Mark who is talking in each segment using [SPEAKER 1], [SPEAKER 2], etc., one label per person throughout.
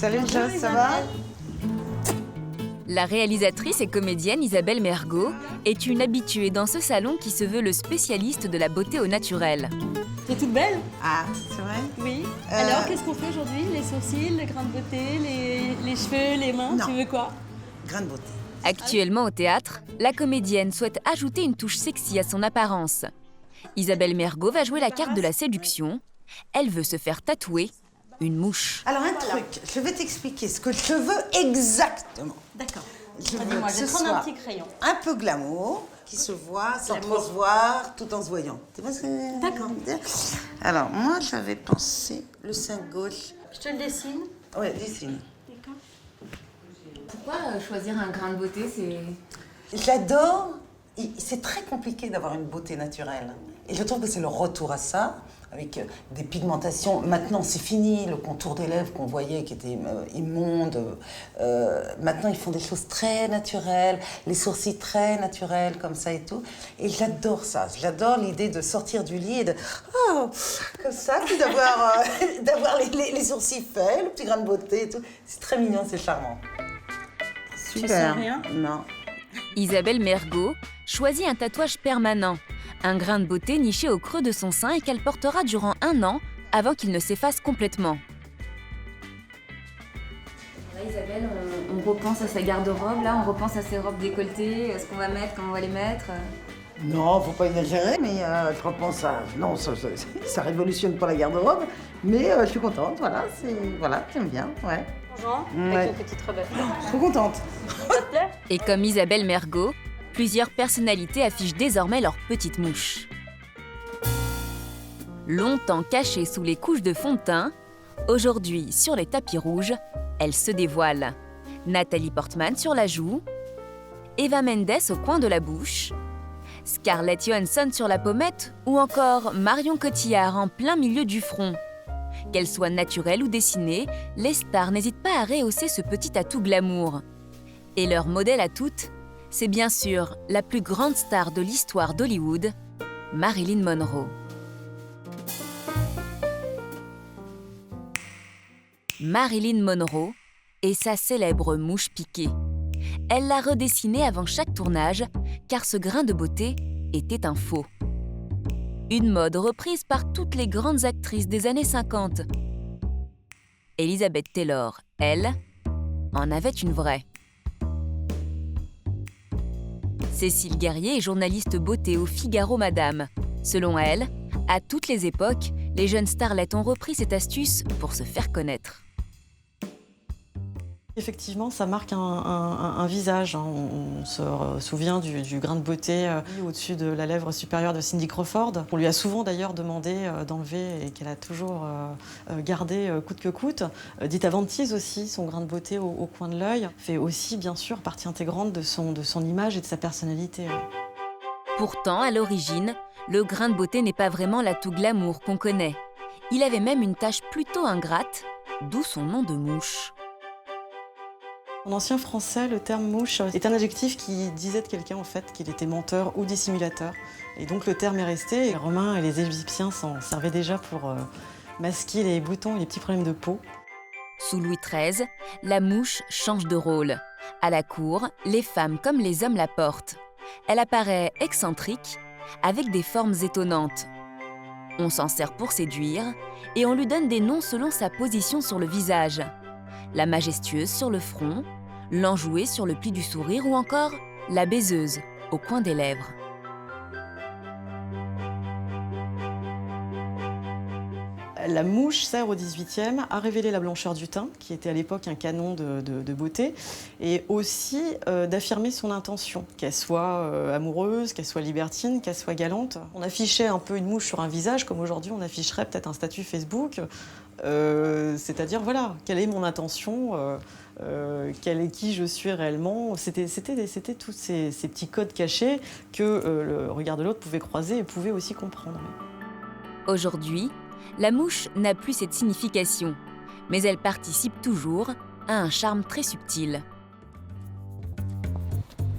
[SPEAKER 1] Salut Jo, ça va?
[SPEAKER 2] La réalisatrice et comédienne Isabelle Mergo est une habituée dans ce salon qui se veut le spécialiste de la beauté au naturel.
[SPEAKER 3] T'es toute belle?
[SPEAKER 1] Ah, c'est vrai?
[SPEAKER 3] Oui. Alors, qu'est-ce qu'on fait aujourd'hui? Les sourcils, les grains de beauté, les cheveux, les mains?
[SPEAKER 1] Non.
[SPEAKER 3] Tu veux quoi?
[SPEAKER 1] Grande beauté.
[SPEAKER 2] Actuellement au théâtre, la comédienne souhaite ajouter une touche sexy à son apparence. Isabelle Mergo va jouer la carte de la séduction. Elle veut se faire tatouer une mouche.
[SPEAKER 1] Alors un truc, je vais t'expliquer ce que je veux exactement.
[SPEAKER 3] D'accord.
[SPEAKER 1] Je veux
[SPEAKER 3] Dis-moi,
[SPEAKER 1] que
[SPEAKER 3] je
[SPEAKER 1] ce
[SPEAKER 3] vais prendre un
[SPEAKER 1] soit
[SPEAKER 3] petit crayon.
[SPEAKER 1] un peu glamour, qui se voit sans trop se voir, tout en se voyant. Tu vois ce que je veux
[SPEAKER 3] D'accord.
[SPEAKER 1] dire? Alors moi j'avais pensé le sein gauche.
[SPEAKER 3] Je te le dessine.
[SPEAKER 1] Ouais, dessine.
[SPEAKER 3] D'accord.
[SPEAKER 2] Pourquoi choisir un grain de beauté,
[SPEAKER 1] J'adore. C'est très compliqué d'avoir une beauté naturelle. Et je trouve que c'est le retour à ça, avec des pigmentations. Maintenant, c'est fini, le contour des lèvres qu'on voyait qui était immonde. Maintenant, ils font des choses très naturelles, les sourcils très naturels, comme ça et tout. Et j'adore ça. J'adore l'idée de sortir du lit et de... Oh, comme ça, puis d'avoir d'avoir les sourcils faits, le petit grain de beauté et tout. C'est très mignon, c'est charmant.
[SPEAKER 3] Tu sens rien?
[SPEAKER 1] Non.
[SPEAKER 2] Isabelle Mergo choisit un tatouage permanent, un grain de beauté niché au creux de son sein et qu'elle portera durant 1 an avant qu'il ne s'efface complètement. Là, Isabelle, on repense à sa garde-robe, là, on repense à ses robes décolletées, à ce qu'on va mettre, comment on va les mettre.
[SPEAKER 1] Non, faut pas exagérer, mais je repense à... Non, ça révolutionne pas la garde-robe, mais je suis contente, voilà, j'aime bien, ouais.
[SPEAKER 3] Bonjour,
[SPEAKER 1] Ouais.
[SPEAKER 3] avec une petite robe à fleurs.
[SPEAKER 1] Je suis contente.
[SPEAKER 3] Ça te plaît?
[SPEAKER 2] Et comme Isabelle Mergo, plusieurs personnalités affichent désormais leur petite mouche. Longtemps cachée sous les couches de fond de teint, aujourd'hui sur les tapis rouges, elle se dévoile. Nathalie Portman sur la joue, Eva Mendes au coin de la bouche, Scarlett Johansson sur la pommette ou encore Marion Cotillard en plein milieu du front. Qu'elles soient naturelles ou dessinées, les stars n'hésitent pas à rehausser ce petit atout glamour. Et leur modèle à toutes, c'est bien sûr la plus grande star de l'histoire d'Hollywood, Marilyn Monroe. Marilyn Monroe et sa célèbre mouche piquée. Elle l'a redessinée avant chaque tournage, car ce grain de beauté était un faux. Une mode reprise par toutes les grandes actrices des années 50. Elizabeth Taylor, elle, en avait une vraie. Cécile Guerrier est journaliste beauté au Figaro Madame. Selon elle, à toutes les époques, les jeunes starlettes ont repris cette astuce pour se faire connaître.
[SPEAKER 4] Effectivement, ça marque un visage. On se souvient du grain de beauté au-dessus de la lèvre supérieure de Cindy Crawford. On lui a souvent d'ailleurs demandé d'enlever et qu'elle a toujours gardé coûte que coûte. Dita Von Teese aussi, son grain de beauté au coin de l'œil, fait aussi bien sûr partie intégrante de son image et de sa personnalité.
[SPEAKER 2] Pourtant, à l'origine, le grain de beauté n'est pas vraiment l'atout glamour qu'on connaît. Il avait même une tache plutôt ingrate, d'où son nom de mouche.
[SPEAKER 4] En ancien français, le terme mouche est un adjectif qui disait de quelqu'un en fait qu'il était menteur ou dissimulateur. Et donc le terme est resté. Les Romains et les Égyptiens s'en servaient déjà pour masquer les boutons et les petits problèmes de peau.
[SPEAKER 2] Sous Louis XIII, la mouche change de rôle. À la cour, les femmes comme les hommes la portent. Elle apparaît excentrique, avec des formes étonnantes. On s'en sert pour séduire et on lui donne des noms selon sa position sur le visage. La majestueuse sur le front, l'enjouée sur le pli du sourire ou encore la baiseuse au coin des lèvres.
[SPEAKER 4] La mouche sert au XVIIIe à révéler la blancheur du teint, qui était à l'époque un canon de beauté, et aussi d'affirmer son intention, qu'elle soit amoureuse, qu'elle soit libertine, qu'elle soit galante. On affichait un peu une mouche sur un visage, comme aujourd'hui on afficherait peut-être un statut Facebook, c'est-à-dire voilà, quelle est mon intention, qui je suis réellement. C'était tous ces petits codes cachés que le regard de l'autre pouvait croiser et pouvait aussi comprendre.
[SPEAKER 2] Aujourd'hui, la mouche n'a plus cette signification, mais elle participe toujours à un charme très subtil.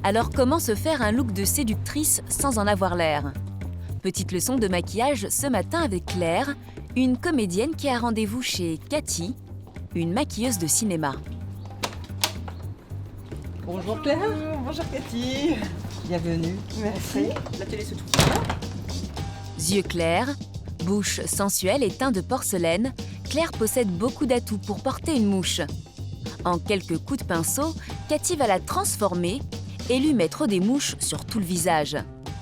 [SPEAKER 2] Alors comment se faire un look de séductrice sans en avoir l'air? Petite leçon de maquillage ce matin avec Claire, une comédienne qui a rendez-vous chez Cathy une maquilleuse de cinéma.
[SPEAKER 5] Bonjour Claire. Bonjour Cathy. Bienvenue. Merci. La télé se trouve là.
[SPEAKER 2] Yeux clairs, bouche sensuelle et teint de porcelaine, Claire possède beaucoup d'atouts pour porter une mouche. En quelques coups de pinceau, Cathy va la transformer et lui mettre des mouches sur tout le visage.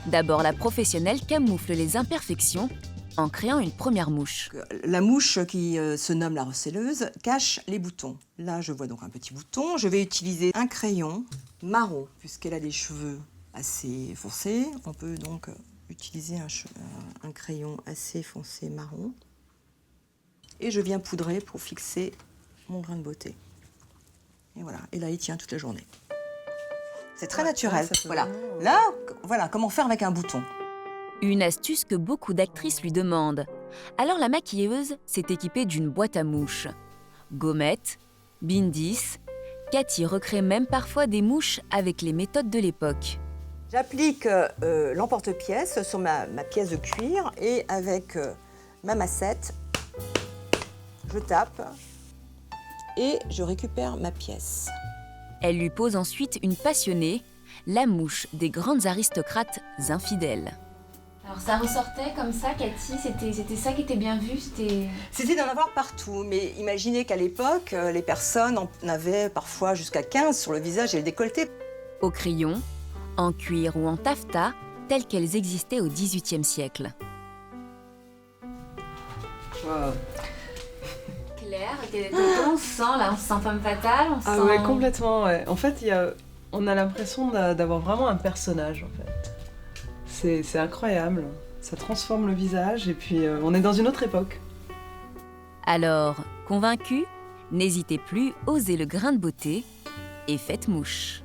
[SPEAKER 2] D'abord, la professionnelle camoufle les imperfections en créant une première mouche.
[SPEAKER 6] La mouche qui se nomme la recelleuse cache les boutons. Là, je vois donc un petit bouton. Je vais utiliser un crayon marron, puisqu'elle a des cheveux assez foncés. On peut donc utiliser un crayon assez foncé marron. Et je viens poudrer pour fixer mon grain de beauté. Et voilà, et là, il tient toute la journée. C'est très naturel. Voilà. Là, voilà comment faire avec un bouton.
[SPEAKER 2] Une astuce que beaucoup d'actrices lui demandent. Alors la maquilleuse s'est équipée d'une boîte à mouches. Gommettes, bindis, Cathy recrée même parfois des mouches avec les méthodes de l'époque.
[SPEAKER 6] J'applique l'emporte-pièce sur ma pièce de cuir et avec ma massette, je tape et je récupère ma pièce.
[SPEAKER 2] Elle lui pose ensuite une passionnée, la mouche des grandes aristocrates infidèles.
[SPEAKER 7] Alors ça ressortait comme ça, Cathy, c'était ça qui était bien vu,
[SPEAKER 6] C'était d'en avoir partout, mais imaginez qu'à l'époque, les personnes en avaient parfois jusqu'à 15 sur le visage et le décolleté.
[SPEAKER 2] Au crayon, en cuir ou en taffetas, telles qu'elles existaient au XVIIIe siècle.
[SPEAKER 5] Wow.
[SPEAKER 7] Claire, comment on se sent là? On se sent femme fatale, on se
[SPEAKER 5] Ah
[SPEAKER 7] sent...
[SPEAKER 5] ouais, complètement, ouais. En fait, on a l'impression d'avoir vraiment un personnage, en fait. C'est incroyable. Ça transforme le visage et puis on est dans une autre époque.
[SPEAKER 2] Alors, convaincu, n'hésitez plus, osez le grain de beauté et faites mouche.